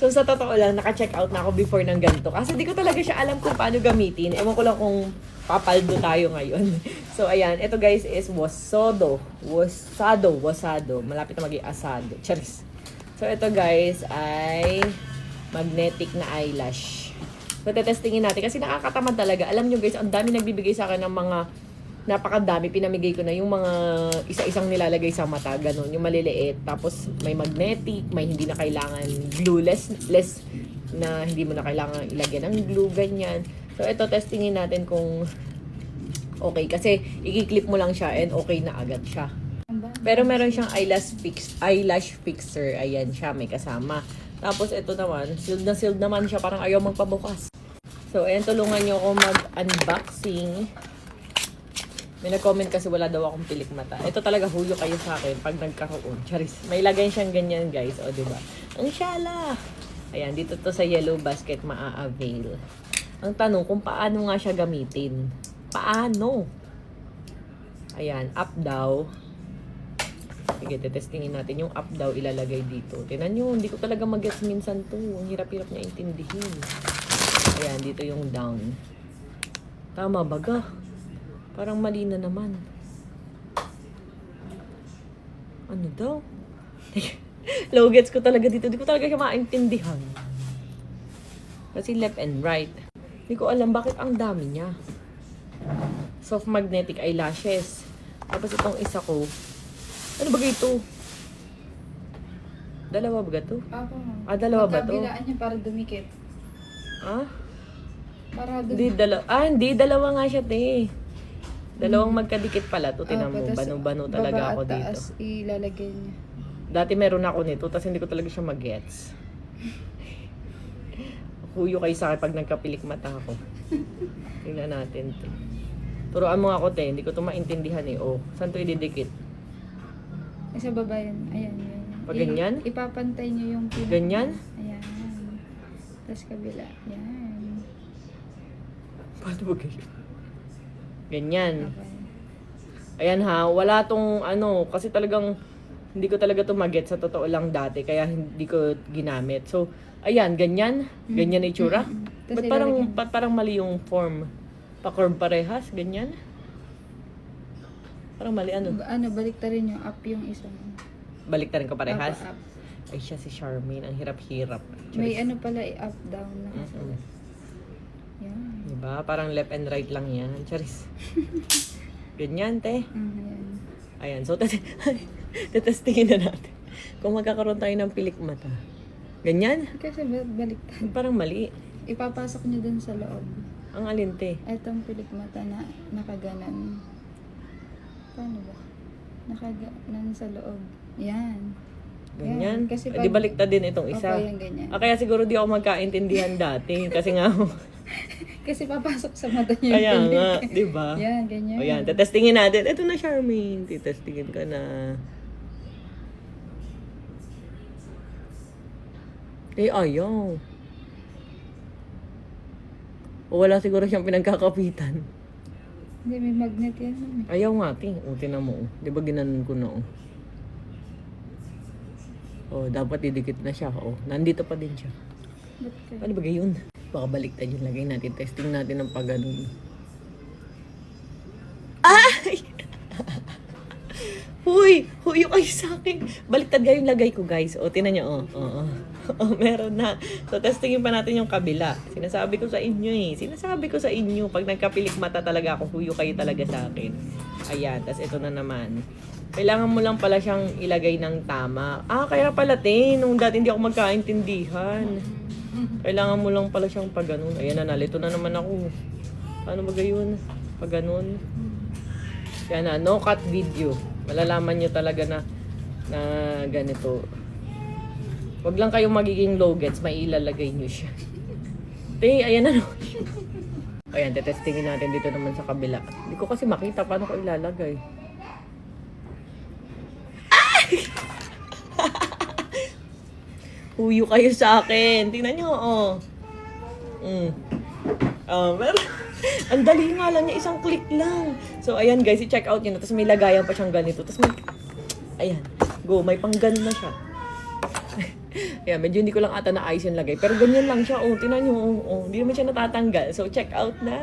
So, sa totoo lang, naka-check out na ako before ng ganito. Kasi di ko talaga siya alam kung paano gamitin. Ewan ko lang kung papaldo tayo ngayon. So, ayan. Ito guys is wasado. Malapit na maging asado. Charis. So, ito guys ay magnetic na eyelash. So, tetestingin natin. Kasi nakakatamad talaga. Alam nyo guys, ang dami nagbibigay sa akin ng mga napakadami. Pinamigay ko na yung mga isa-isang nilalagay sa mata. Ganun. Yung maliliit. Tapos, may magnetic. May hindi na kailangan glueless. Less na hindi mo na kailangan ilagyan ng glue. Ganyan. So, ito, testingin natin kung okay. Kasi, i-clip mo lang siya and okay na agad siya. Pero meron siyang eyelash fixer. Ayan siya, may kasama. Tapos ito naman, sealed naman siya. Parang ayaw magpabukas. So, ayan, tulungan nyo ako mag-unboxing. May nag-comment kasi wala daw akong pilik mata. Ito talaga huyo kayo sa akin pag nagkaroon. Charis. May lagay siyang ganyan guys. O, diba? Ang syala! Ayan, dito to sa yellow basket maa-avail. Ang tanong kung paano nga siya gamitin. Paano? Ayan, up daw. Sige, tetestingin natin yung up daw ilalagay dito. Tingnan nyo, hindi ko talaga mag-gets minsan to. Ang hirap-hirap niya intindihin. Ayan, dito yung down. Tama baga? Parang mali na naman. Ano daw? Low gets ko talaga dito. Hindi ko talaga siya maintindihan. Kasi left and right. Hindi ko alam bakit ang dami niya. Soft magnetic eyelashes. Tapos itong isa ko, ano ba ito? Dalawa ba ito? Apo. Dalawa ba ito? Magkabilaan niya para dumikit. Para dumikit. Hindi. Dalawa nga siya, te. Dalawang magkadikit pala. Ito, tinan mo. Bano-bano talaga ako dito. Taas ilalagay niya. Dati meron ako nito, tapos hindi ko talaga siya mag-gets. Huyo kayo sa akin pag nagkapilik mata ako. Tingnan natin, te. Turuan mo ako, te. Hindi ko ito maintindihan eh. Oh, saan ito ididikit? Sa baba yan. Ayan. Pag ganyan? Ipapantay niyo yung pinaka. Ganyan? Ayan. Tapos kabila. Ayan. Paano ba ganyan? Ganyan. Okay. Ayan ha, wala tong ano, kasi talagang hindi ko talaga ito mag-get sa totoo lang dati, kaya hindi ko ginamit. So, ayan, ganyan. Ganyan na itsura. Ba't parang mali yung form? Pa-curve parehas, ganyan? Parang mali ano? Baliktarin yung up yung isa. Baliktarin ko parehas? Up. Ay, siya si Charmaine. Ang hirap-hirap. May ano pala, up, down na. Yan. Diba? Parang left and right lang yan. Charis. Ganyan, te. Ayan. Ayan. So, tetestingin na natin. Kung magkakaroon tayo ng pilik mata. Ganyan? Kasi baliktad. Parang mali. Ipapasok niyo dun sa loob. Ang alin, te? Etong pilik mata na nakaganan. Paano ba? Nakaganan sa loob. Yan. Ganyan? Kasi Di baliktad din itong isa. Opo, yan ganyan. Kaya siguro di ako magkaintindihan dati. Kasi nga, Kasi papasok sa mata niya. kaya nga, di ba? Yan, ganyan. O yan, tetestingin natin. Ito na, Charmaine. Tetestingin ka na. Ayaw. O wala siguro siyang pinagkakapitan. Hindi, may magnet yan. Ayaw nga, ting. O, tinan mo. Di ba ginanon ko na, o. O, dapat didikit na siya. O, nandito pa din siya. Ba't kayo? Ano ba gayon? Baka baliktad yung lagay natin. Testing natin ng pag-ganun. Ay! Huy! Huyo kayo sa akin. Baliktad nga yung lagay ko, guys. O, tinan nyo. O, meron na. So, testingin pa natin yung kabila. Sinasabi ko sa inyo eh. Sinasabi ko sa inyo. Pag nagkapilik mata talaga ako, huyo kayo talaga sa akin. Ayan. Tas ito na naman. Kailangan mo lang pala siyang ilagay ng tama. Kaya pala, te. Nung dati hindi ako magkaintindihan. Kailangan mo lang pala siyang pag ganun. Ayan na, nalito na naman ako. Paano ba gayon? Pag ganun. Yan na, no cut video. Malalaman nyo talaga na ganito. Wag lang kayong magiging low gets, may ilalagay nyo siya. Te, ayan na. Ayan, tetestingin natin dito naman sa kabila. Hindi ko kasi makita paano ko ilalagay. Huyo kayo sa akin. Tingnan nyo, oh. Pero, ang dali nga lang niya. Isang click lang. So, ayan guys, i-check out nyo na. Tapos may lagayan pa siyang ganito. Tapos may, ayan, go. May panggan na siya. Kaya medyo hindi ko lang ata naayos yung lagay. Pero ganyan lang siya. Oh, tinan nyo. Oh, hindi naman siya natatanggal. So, check out na.